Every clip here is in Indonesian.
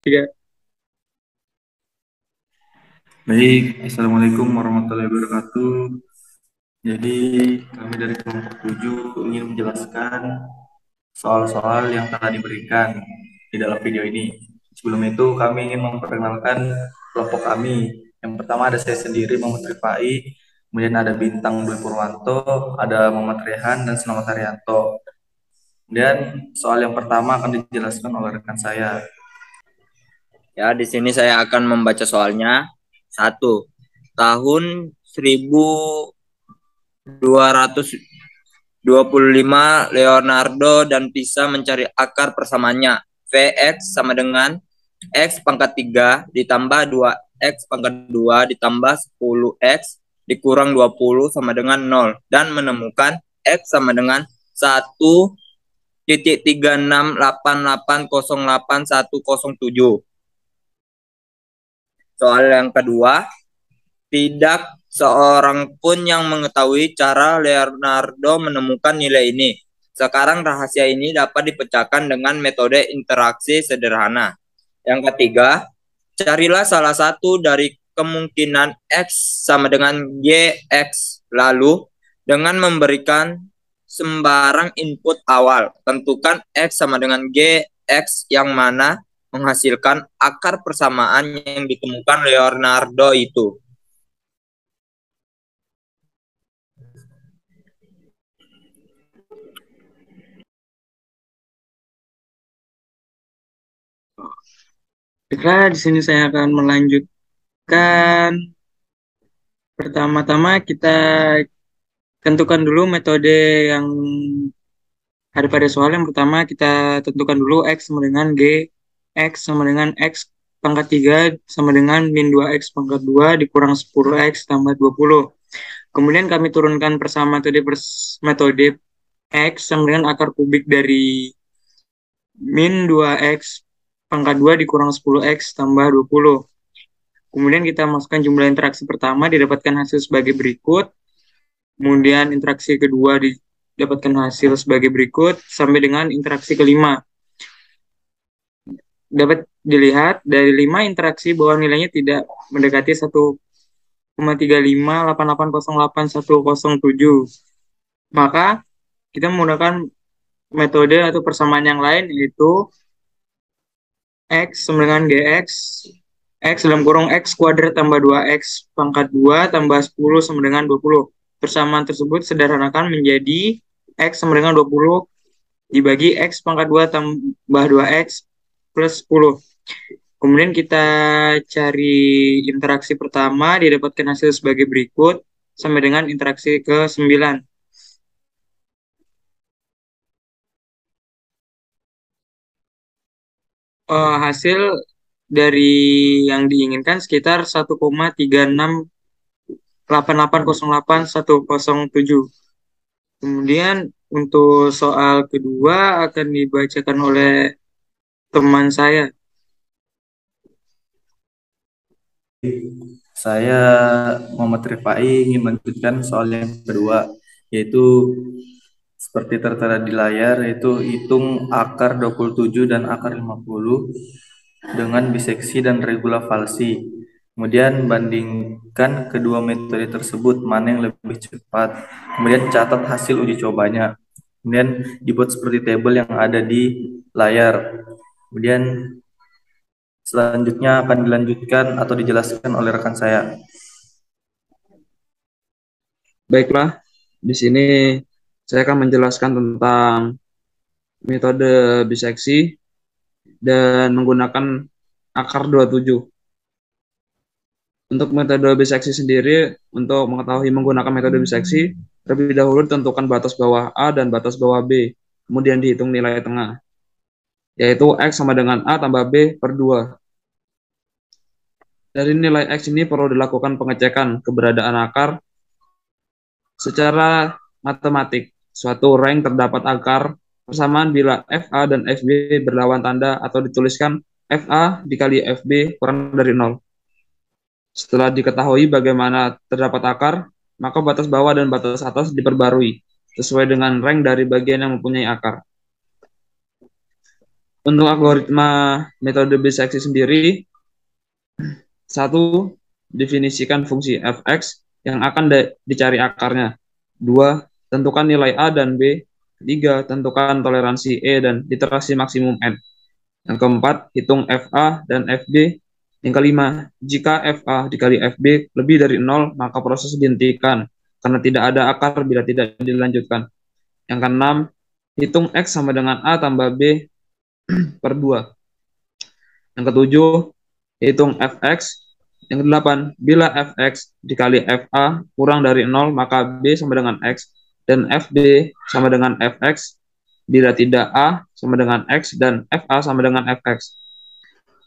Tiga. Baik, Assalamualaikum warahmatullahi wabarakatuh. Jadi, kami dari kelompok 7 ingin menjelaskan soal-soal yang telah diberikan di dalam video ini. Sebelum itu, kami ingin memperkenalkan kelompok kami. Yang pertama ada saya sendiri, Muhammad Rifai, kemudian ada Bintang Dwi Purwanto, ada Muhammad Rehan, dan Selamat Haryanto. Kemudian soal yang pertama akan dijelaskan oleh rekan saya. Ya, di sini saya akan membaca soalnya. Satu, tahun 1225 Leonardo dan Pisa mencari akar persamaannya. Vx sama dengan X pangkat 3 ditambah 2X pangkat 2 ditambah 10X dikurang 20 sama dengan 0. Dan menemukan X sama dengan 1,3688080107. Soal yang kedua, tidak seorang pun yang mengetahui cara Leonardo menemukan nilai ini. Sekarang rahasia ini dapat dipecahkan dengan metode interaksi sederhana. Yang ketiga, carilah salah satu dari kemungkinan X sama dengan YX. Lalu, dengan memberikan sembarang input awal, tentukan X sama dengan GX yang mana menghasilkan akar persamaan yang ditemukan Leonardo itu. Baiklah, di sini saya akan melanjutkan. Pertama-tama kita tentukan dulu metode yang ada pada soal. Yang pertama kita tentukan dulu X sama dengan G. X sama dengan X pangkat 3 sama dengan min 2X pangkat 2 dikurang 10X tambah 20. Kemudian kami turunkan bersama metode X sama dengan akar kubik dari min 2X pangkat 2 dikurang 10X tambah 20. Kemudian kita masukkan jumlah interaksi pertama, didapatkan hasil sebagai berikut. Kemudian interaksi kedua didapatkan hasil sebagai berikut, sampai dengan interaksi kelima. Dapat dilihat dari 5 interaksi bahwa nilainya tidak mendekati 1,358808107. Maka kita menggunakan metode atau persamaan yang lain, yaitu X sama dengan GX, X dalam kurung X kuadrat tambah 2X pangkat 2 tambah 10 sama dengan 20. Persamaan tersebut sederhanakan menjadi X sama dengan 20 dibagi X pangkat 2 tambah 2X plus 10. Kemudian kita cari interaksi pertama, didapatkan hasil sebagai berikut, sampai dengan interaksi ke-9. Hasil dari yang diinginkan sekitar 1,3688080107. Kemudian untuk soal kedua akan dibacakan oleh teman saya. Saya Muhammad Rifai ingin melanjutkan soal yang kedua, yaitu seperti tertera di layar, yaitu hitung akar 27 dan akar 50 dengan biseksi dan regula falsi. Kemudian bandingkan kedua metode tersebut, mana yang lebih cepat. Kemudian catat hasil uji cobanya. Kemudian dibuat seperti tabel yang ada di layar. Kemudian selanjutnya akan dilanjutkan atau dijelaskan oleh rekan saya. Baiklah, di sini saya akan menjelaskan tentang metode biseksi dan menggunakan akar 27. Untuk metode biseksi sendiri, untuk mengetahui menggunakan metode biseksi, terlebih dahulu tentukan batas bawah A dan batas bawah B, kemudian dihitung nilai tengah, yaitu X sama dengan A tambah B per 2. Dari nilai X ini perlu dilakukan pengecekan keberadaan akar secara matematik. Suatu rank terdapat akar persamaan bila FA dan FB berlawan tanda atau dituliskan FA dikali FB kurang dari 0. Setelah diketahui bagaimana terdapat akar, maka batas bawah dan batas atas diperbarui sesuai dengan rank dari bagian yang mempunyai akar. Untuk algoritma metode biseksi sendiri, satu, definisikan fungsi fx yang akan dicari akarnya. Dua, tentukan nilai A dan B. Tiga, tentukan toleransi E dan literasi maksimum N. Yang keempat, hitung FA dan FB. Yang kelima, jika FA dikali FB lebih dari 0, maka proses dihentikan karena tidak ada akar bila tidak dilanjutkan. Yang keenam, hitung X sama dengan A tambah B per 2. Yang ketujuh, hitung fx. Yang kedelapan, bila fx dikali fa kurang dari 0, maka b sama dengan x, dan fb sama dengan fx. Bila tidak a sama dengan x, dan fa sama dengan fx.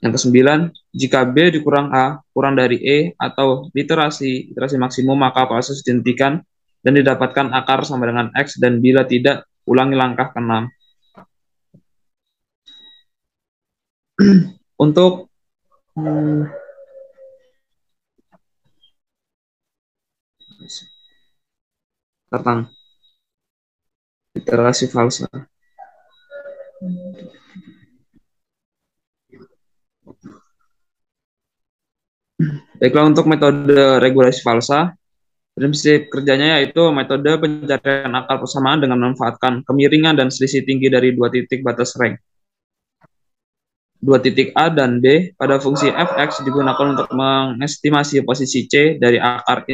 Yang kesembilan, jika b dikurang a kurang dari e atau literasi maksimum, maka proses dihentikan dan didapatkan akar sama dengan x, dan bila tidak, ulangi langkah ke-6. Untuk tentang literasi falsa. Baiklah, untuk metode regulasi falsa, prinsip kerjanya yaitu metode pencarian akar persamaan dengan memanfaatkan kemiringan dan selisih tinggi dari dua titik batas rank. Dua titik A dan B pada fungsi fx digunakan untuk mengestimasi posisi C dari akar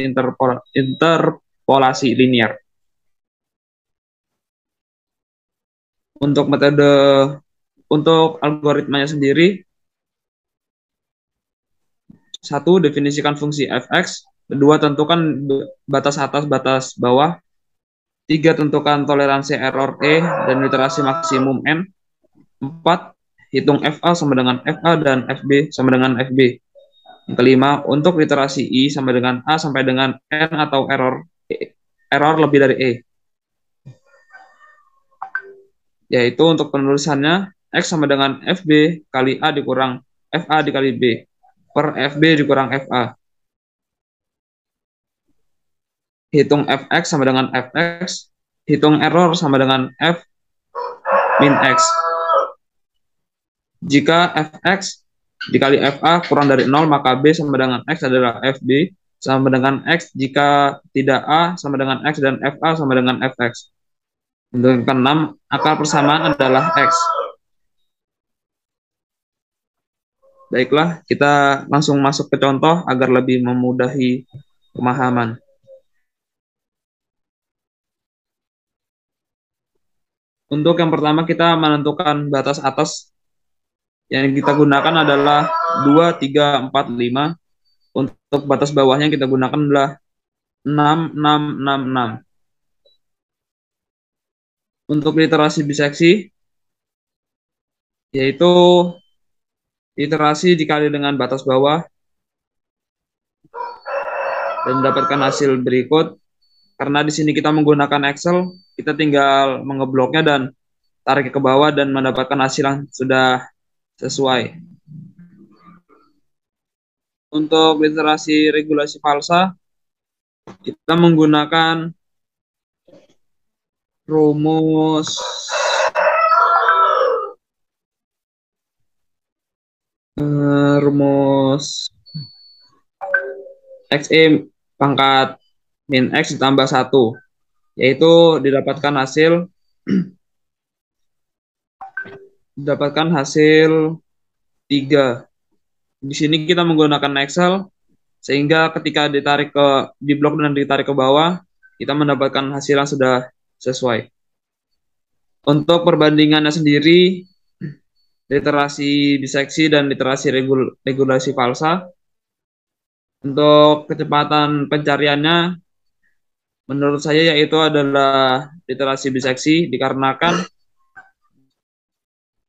interpolasi linear. Untuk algoritmanya sendiri, satu, definisikan fungsi fx. Kedua, tentukan batas atas, batas bawah. Tiga, tentukan toleransi error E dan literasi maksimum N. Empat, hitung FA sama dengan FA dan FB sama dengan FB. Yang kelima, untuk literasi I sama dengan A sampai dengan N atau error lebih dari E. Yaitu untuk penulisannya, X sama dengan FB kali A dikurang FA dikali B per FB dikurang FA. Hitung fx sama dengan fx, hitung error sama dengan f min x. Jika fx dikali fa kurang dari 0, maka b sama dengan x adalah fb sama dengan x. Jika tidak a sama dengan x dan fa sama dengan fx. Untuk yang keenam, akar persamaan adalah x. Baiklah, kita langsung masuk ke contoh agar lebih memudahi pemahaman. Untuk yang pertama, kita menentukan batas atas. Yang kita gunakan adalah 2, 3, 4, 5. Untuk batas bawahnya kita gunakan adalah 6, 6, 6, 6. Untuk literasi biseksi, yaitu literasi dikali dengan batas bawah dan mendapatkan hasil berikut. Karena di sini kita menggunakan Excel, kita tinggal mengebloknya dan tarik ke bawah dan mendapatkan hasil yang sudah sesuai. Untuk literasi regulasi falsa, kita menggunakan rumus XE pangkat min X ditambah 1, yaitu didapatkan hasil 3. Di sini kita menggunakan Excel, sehingga ketika di blok dan ditarik ke bawah, kita mendapatkan hasil yang sudah sesuai. Untuk perbandingannya sendiri, literasi biseksi dan literasi regulasi falsa, untuk kecepatan pencariannya, menurut saya yaitu adalah literasi biseksi, dikarenakan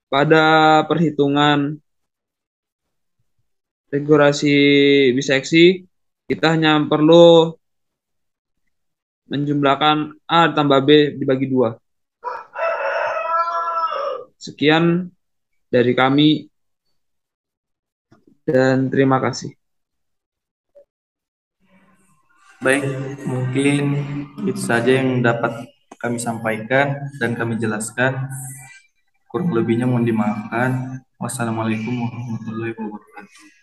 pada perhitungan regulasi biseksi, kita hanya perlu menjumlahkan A tambah B dibagi 2. Sekian dari kami dan terima kasih. Baik, mungkin itu saja yang dapat kami sampaikan dan kami jelaskan. Kurang lebihnya mohon dimaafkan. Wassalamualaikum warahmatullahi wabarakatuh.